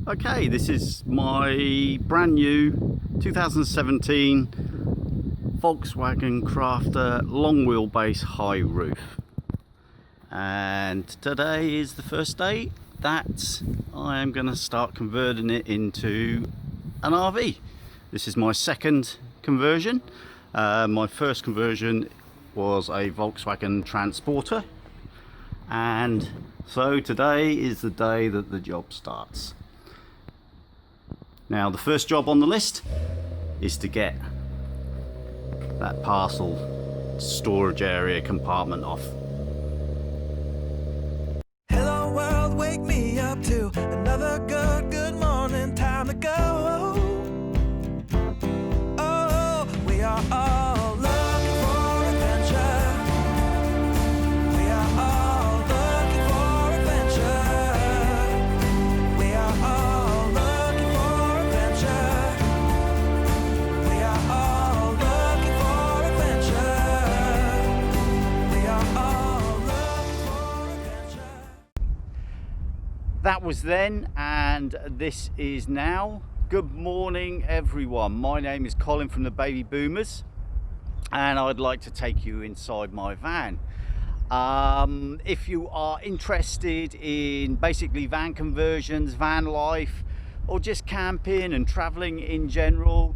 Okay, this is my brand new 2017 Volkswagen Crafter long wheelbase high roof, and today is the first day that I am going to start converting it into an RV. This is my second conversion. My first conversion was a Volkswagen Transporter, and so today is the day that the job starts. Now, the first job on the list is to get that parcel storage area compartment off. Hello world, wake me up to another good morning, time to go. Oh, we are all looking for adventure. We are all looking for adventure. We are all looking for adventure. We are all looking for adventure. We are all looking for adventure. That was then, and this is now. Good morning, everyone. My name is Colin from the Baby Boomers, and I'd like to take you inside my van. If you are interested in basically van conversions, van life, or just camping and traveling in general,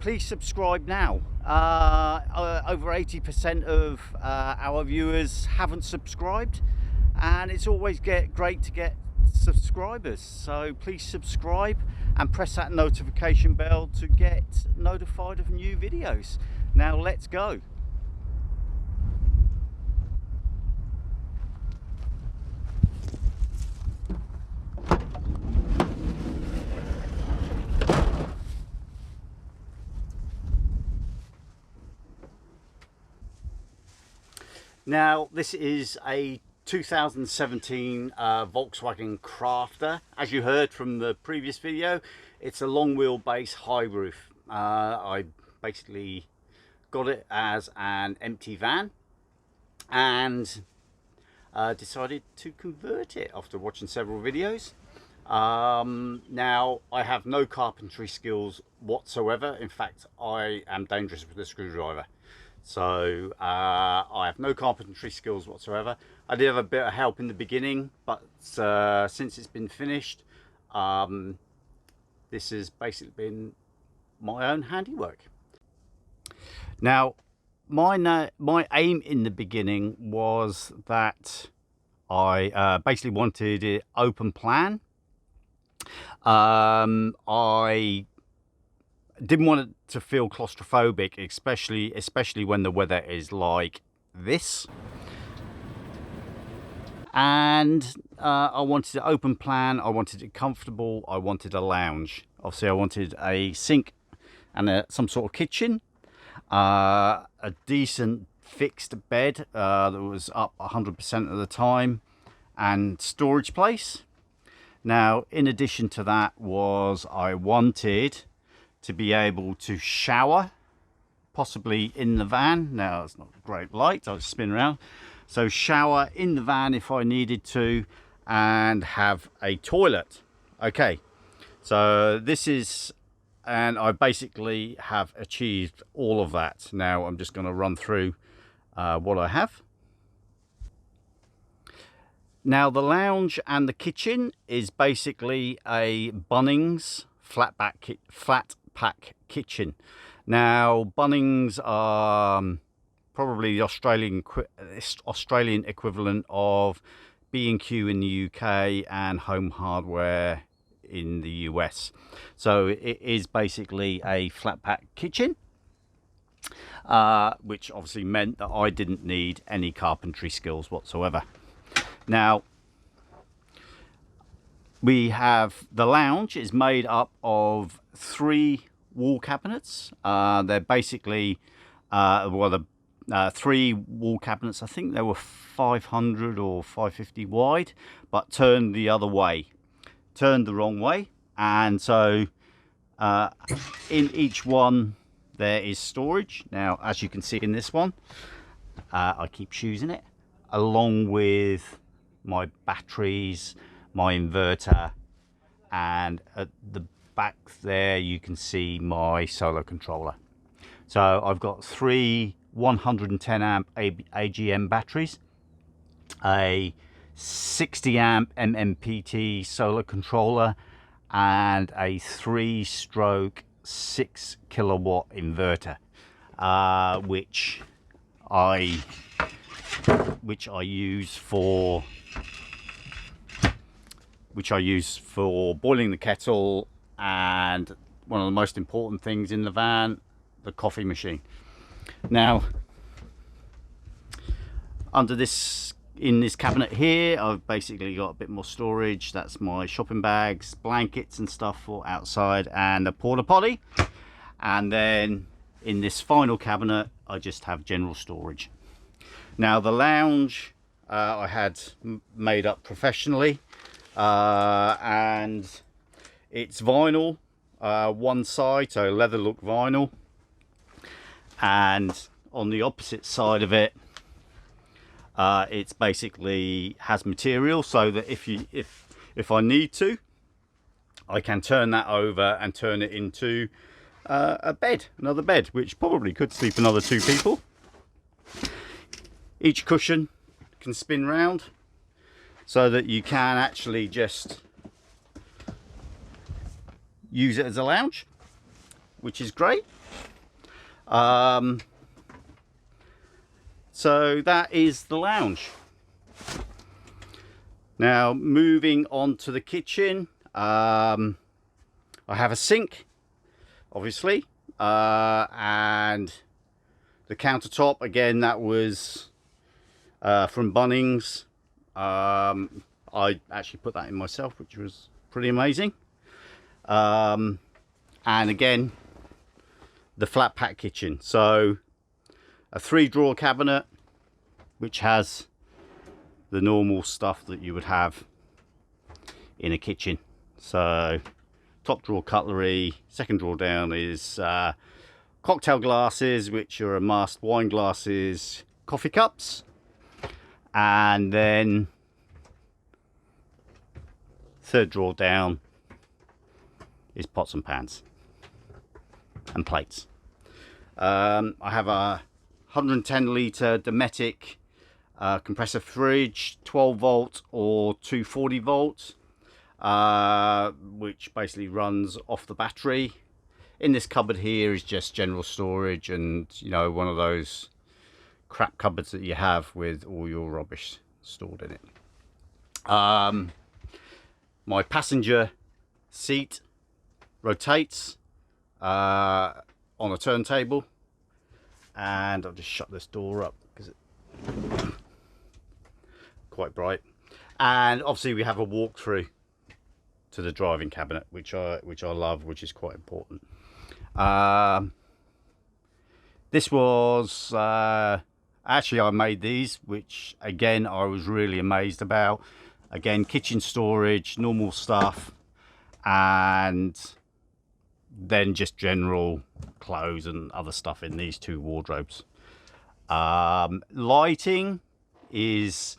please subscribe now. Over 80% of our viewers haven't subscribed, and it's always great to get subscribers, so please subscribe and press that notification bell to get notified of new videos. Now let's go. Now, this is a 2017 Volkswagen Crafter. As you heard from the previous video, it's a long wheelbase high roof. I basically got it as an empty van and decided to convert it after watching several videos. Now, I have no carpentry skills whatsoever. In fact, I am dangerous with a screwdriver. So I have no carpentry skills whatsoever. I did have a bit of help in the beginning, but since it's been finished, this has basically been my own handiwork. Now, my aim in the beginning was that I basically wanted it open plan. I didn't want it to feel claustrophobic, especially when the weather is like this. And I wanted an open plan, I wanted it comfortable, I wanted a lounge. Obviously I wanted a sink and some sort of kitchen, a decent fixed bed that was up 100% of the time, and storage place. Now, in addition to that, I wanted to be able to shower, possibly in the van. Now, it's not a great light, I'll spin around. So shower in the van if I needed to, and have a toilet. Okay, so this is, and I basically have achieved all of that. Now I'm just going to run through what I have. Now, the lounge and the kitchen is basically a Bunnings flat pack kitchen. Now, Bunnings are probably the Australian equivalent of B&Q in the UK and Home Hardware in the US. So it is basically a flat pack kitchen, which obviously meant that I didn't need any carpentry skills whatsoever. Now, we have the lounge is made up of 3 wall cabinets. They're basically the 3 wall cabinets. I think they were 500 or 550 wide, but turned the other way, turned the wrong way. And so in each one there is storage. Now, as you can see in this one, I keep choosing it, along with my batteries, my inverter, and at the back there you can see my solar controller. So I've got three 110 amp AGM batteries, a 60 amp MMPT solar controller, and a 3-stroke 6 kilowatt inverter, which I use for boiling the kettle, and one of the most important things in the van, the coffee machine. Now, under this, in this cabinet here, I've basically got a bit more storage. That's my shopping bags, blankets and stuff for outside, and a porta potty. And then in this final cabinet, I just have general storage. Now the lounge I had made up professionally, and it's vinyl, one side, so leather look vinyl, and on the opposite side of it, it's basically has material, so that if I need to, I can turn that over and turn it into a bed, another bed, which probably could sleep another 2 people. Each cushion can spin round so that you can actually just use it as a lounge, which is great. So that is the lounge. Now moving on to the kitchen, I have a sink, obviously, and the countertop, again, that was from Bunnings. I actually put that in myself, which was pretty amazing. And again, the flat pack kitchen. So a 3-drawer cabinet, which has the normal stuff that you would have in a kitchen. So top drawer cutlery, second drawer down is cocktail glasses, which are masked wine glasses, coffee cups, and then third drawer down is pots and pans and plates. I have a 110 litre Dometic compressor fridge, 12 volt or 240 volt, which basically runs off the battery. In this cupboard here is just general storage, and you know, one of those crap cupboards that you have with all your rubbish stored in it. My passenger seat rotates on a turntable, and I'll just shut this door up because it's quite bright. And obviously we have a walkthrough to the driving cabinet, which I love, which is quite important. This was actually, I made these, which again I was really amazed about. Again, kitchen storage, normal stuff, and then just general clothes and other stuff in these 2 wardrobes. Lighting is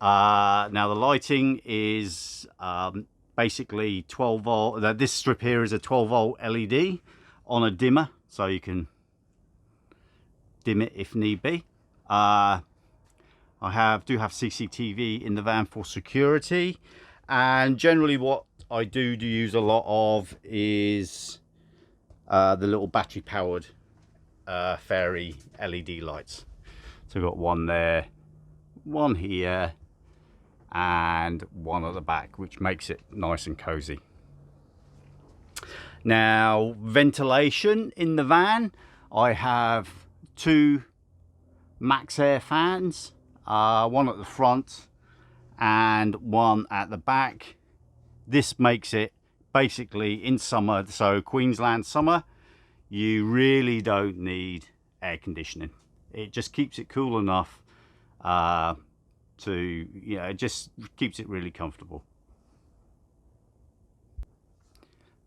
now the lighting is basically 12 volt. This strip here is a 12 volt LED on a dimmer, so you can dim it if need be. I do have CCTV in the van for security, and generally what I do use a lot of is the little battery powered fairy LED lights. So we've got one there, one here, and one at the back, which makes it nice and cozy. Now, ventilation in the van, I have 2 max air fans, one at the front and one at the back. This makes it basically in summer, so Queensland summer, you really don't need air conditioning. It just keeps it cool enough to, you know, it just keeps it really comfortable.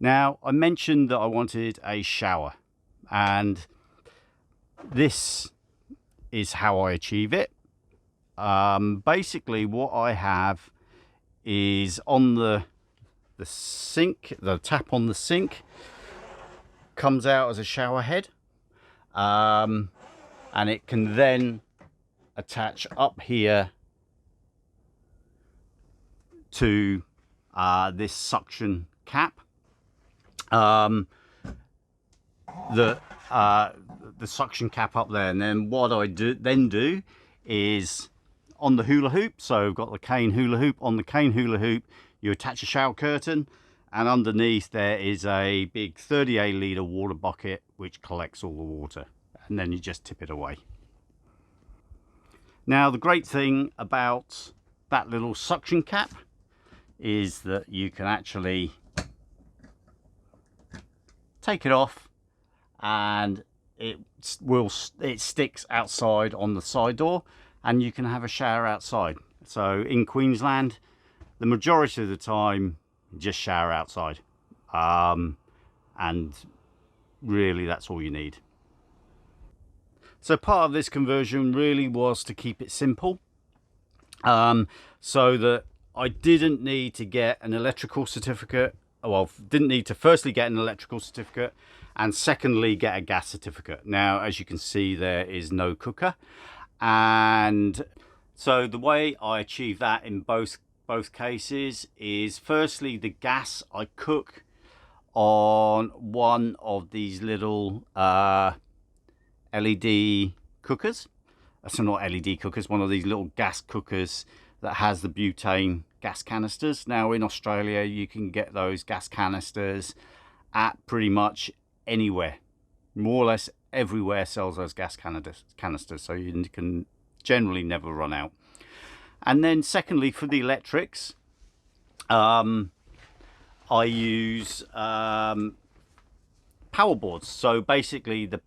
Now, I mentioned that I wanted a shower, and this is how I achieve it. Basically what I have is on the the sink, the tap on the sink comes out as a shower head, and it can then attach up here to this suction cap. The suction cap up there, and then what I do is on the hula hoop, so I've got the cane hula hoop. On the cane hula hoop you attach a shower curtain, and underneath there is a big 38 litre water bucket which collects all the water, and then you just tip it away. Now the great thing about that little suction cap is that you can actually take it off, and it sticks outside on the side door, and you can have a shower outside. So in Queensland, the majority of the time, just shower outside, and really that's all you need. So part of this conversion really was to keep it simple, so that I didn't need to get an electrical certificate. Well, didn't need to firstly get an electrical certificate, and secondly get a gas certificate. Now, as you can see, there is no cooker, and so the way I achieve that in both cases is, firstly, the gas, I cook on one of these little LED cookers. So not LED cookers, one of these little gas cookers that has the butane gas canisters. Now in Australia you can get those gas canisters at pretty much anywhere. More or less everywhere sells those gas canisters, so you can generally never run out. And then secondly, for the electrics, I use power boards. So basically the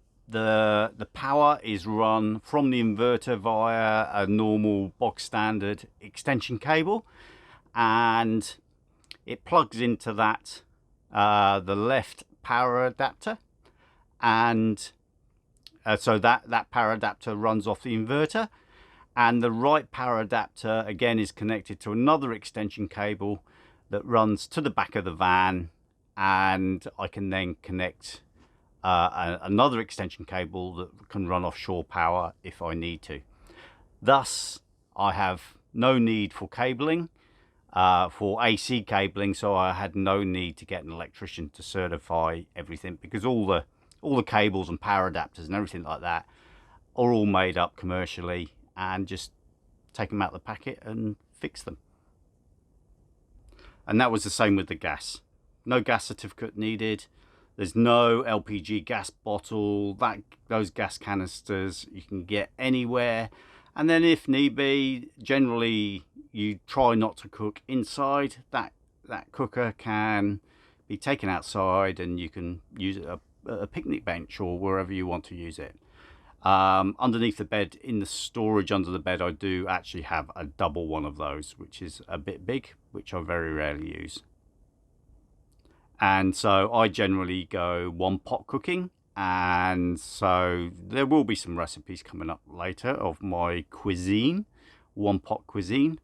power is run from the inverter via a normal box standard extension cable, and it plugs into that the left power adapter, and so that power adapter runs off the inverter, and the right power adapter again is connected to another extension cable that runs to the back of the van, and I can then connect another extension cable that can run off shore power if I need to. Thus I have no need for cabling, for AC cabling, so I had no need to get an electrician to certify everything, because all the cables and power adapters and everything like that are all made up commercially, and just take them out of the packet and fix them. And that was the same with the gas. No gas certificate needed. There's no LPG gas bottle. Those gas canisters you can get anywhere. And then if need be, generally you try not to cook inside. That cooker can be taken outside, and you can use it a picnic bench or wherever you want to use it. Underneath the bed, in the storage under the bed, I do actually have a double one of those, which is a bit big, which I very rarely use. And so I generally go one pot cooking, and so there will be some recipes coming up later of my cuisine, one pot cuisine,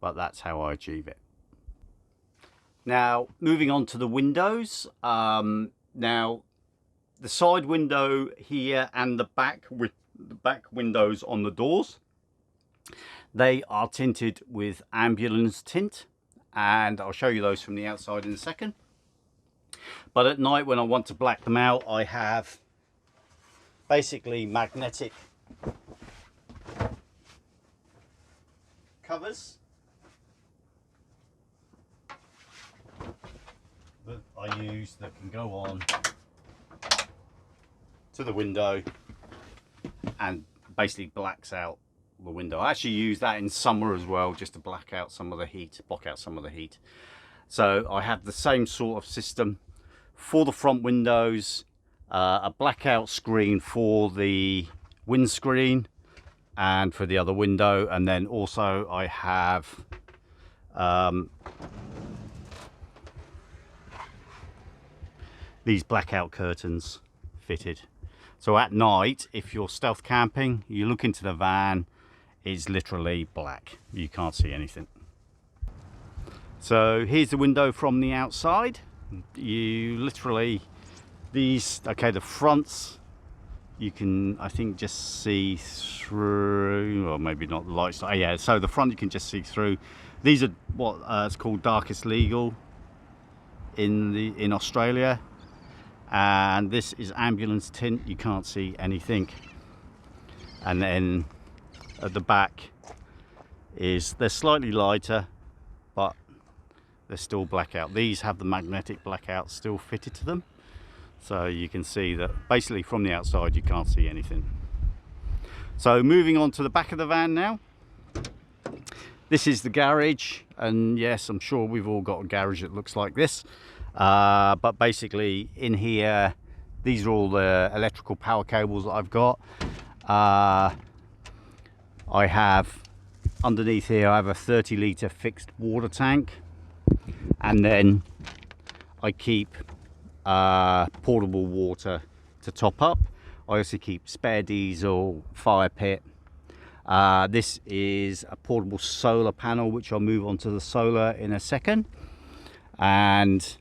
but that's how I achieve it. Now moving on to the windows. Now the side window here and the back windows on the doors, they are tinted with ambulance tint, and I'll show you those from the outside in a second. But at night, when I want to black them out, I have basically magnetic covers that I use that can go on to the window and basically blacks out the window. I actually use that in summer as well, just to block out some of the heat. So I have the same sort of system for the front windows, a blackout screen for the windscreen and for the other window, and then also I have these blackout curtains fitted. So at night, if you're stealth camping, you look into the van, it's literally black. You can't see anything. So here's the window from the outside. You literally, these, okay, the fronts, you can, I think, just see through, or maybe not the lights. Oh, yeah, so the front you can just see through. These are what it's called darkest legal in Australia, and this is ambulance tint. You can't see anything. And then at the back is, they're slightly lighter, but they're still blackout. These have the magnetic blackout still fitted to them, so you can see that basically from the outside you can't see anything. So moving on to the back of the van now. This is the garage, and yes, I'm sure we've all got a garage that looks like this, but basically in here, these are all the electrical power cables that I've got. I have underneath here, I have a 30-litre fixed water tank, and then I keep portable water to top up. I also keep spare diesel, fire pit. This is a portable solar panel, which I'll move on to the solar in a second. And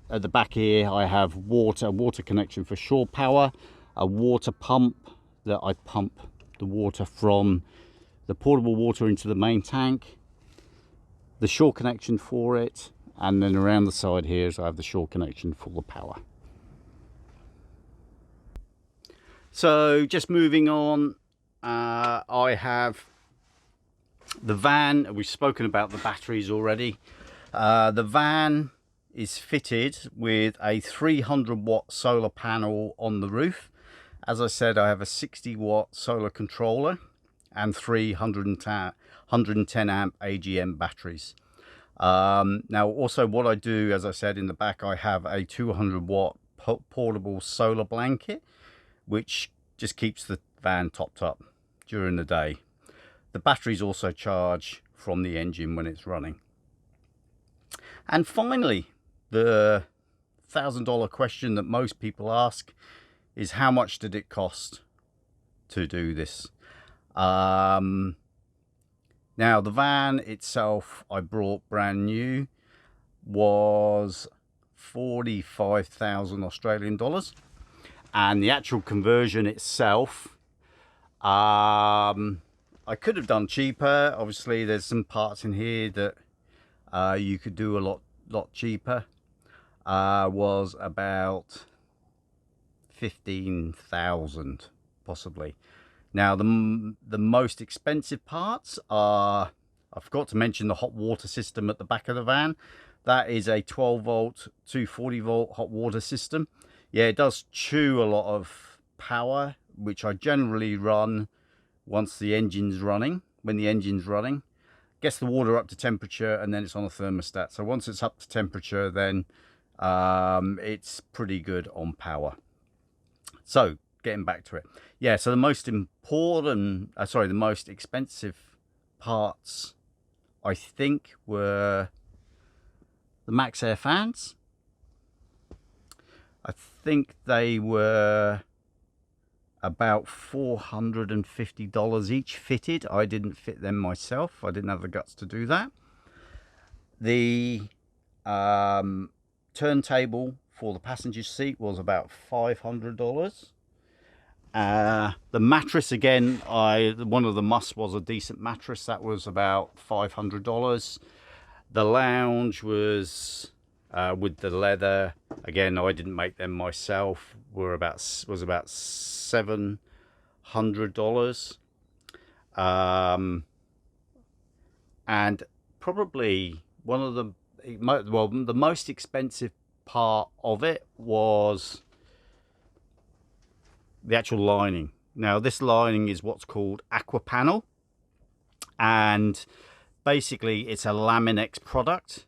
at the back here I have water connection for shore power, a water pump that I pump the water from the portable water into the main tank, the shore connection for it, and then around the side here is I have the shore connection for the power. So just moving on, I have the van. We've spoken about the batteries already. The van is fitted with a 300 watt solar panel on the roof. As I said, I have a 60 watt solar controller and 110 amp AGM batteries. Now also what I do, as I said, in the back I have a 200 watt portable solar blanket, which just keeps the van topped up during the day. The batteries also charge from the engine when it's running. And finally, the $1,000 question that most people ask is, how much did it cost to do this? Now the van itself I brought brand new was 45,000 Australian dollars, and the actual conversion itself, I could have done cheaper. Obviously there's some parts in here that you could do a lot cheaper. Was about 15,000 possibly. Now the most expensive parts are, I forgot to mention the hot water system at the back of the van. That is a 12 volt 240 volt hot water system. Yeah, it does chew a lot of power, which I generally run once the engine's running. When the engine's running, gets the water up to temperature, and then it's on a thermostat. So once it's up to temperature, then it's pretty good on power. So getting back to it, yeah, so the most important, the most expensive parts I think were the Max Air fans. I think they were about $450 each fitted. I didn't fit them myself. I didn't have the guts to do that. The turntable for the passenger seat was about $500. The mattress, again, one of the musts was a decent mattress. That was about $500. The lounge was with the leather, again, I didn't make them myself, was about $700. And probably one of the most expensive part of it was the actual lining. Now this lining is what's called aqua panel, and basically it's a Laminex product,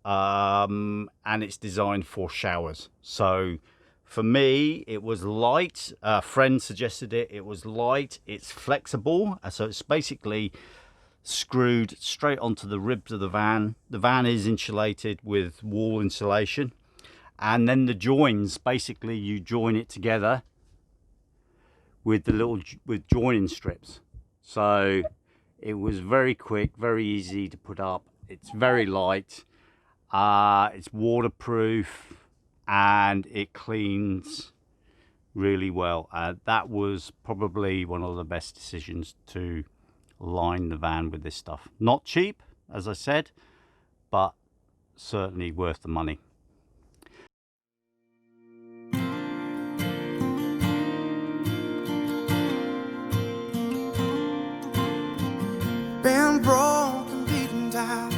and it's designed for showers. So for me it was light. A friend suggested it was light, it's flexible, so it's basically screwed straight onto the ribs of the van. The van is insulated with wall insulation, and then the joins, basically you join it together with the joining strips. So it was very quick, very easy to put up. It's very light, it's waterproof, and it cleans really well. That was probably one of the best decisions to line the van with this stuff. Not cheap, as I said, but certainly worth the money. Been broken, beaten down,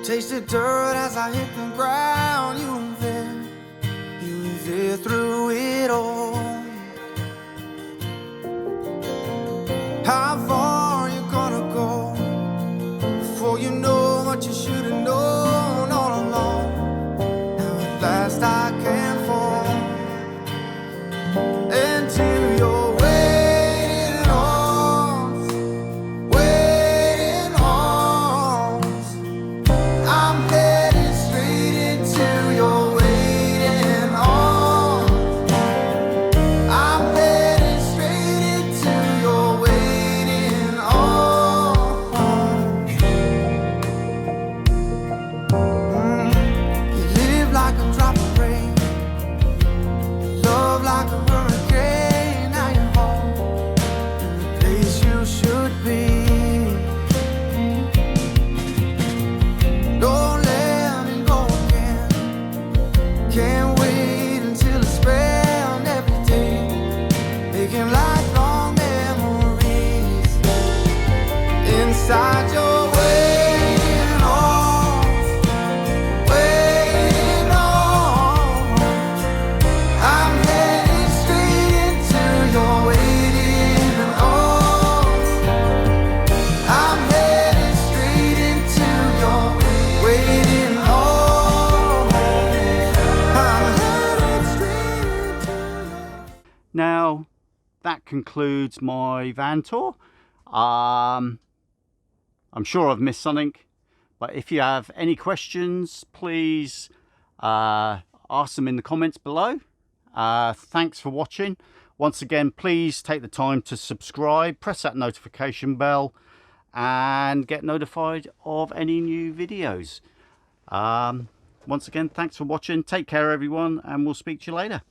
tasted dirt as I hit the ground. You were there through it all. How far you gonna go before you know what you should have known all along? Now at last I can fall into your waiting arms, waiting arms. I'm headed straight into your waiting arms. I'm headed straight into your waiting arms. You live like a drop of rain, love like a hurricane. Now you're home, in the place you should be. Don't let me go again. Can't wait until I spend every day making lifelong memories inside your waiting arms, waiting arms. I'm headed straight into your waiting arms. I'm headed straight into your waiting arms. I'm headed straight into your... Now, that concludes my van tour. I'm sure I've missed something, but if you have any questions, please ask them in the comments below. Thanks for watching. Once again, please take the time to subscribe, press that notification bell, and get notified of any new videos. Once again, thanks for watching. Take care, everyone, and we'll speak to you later.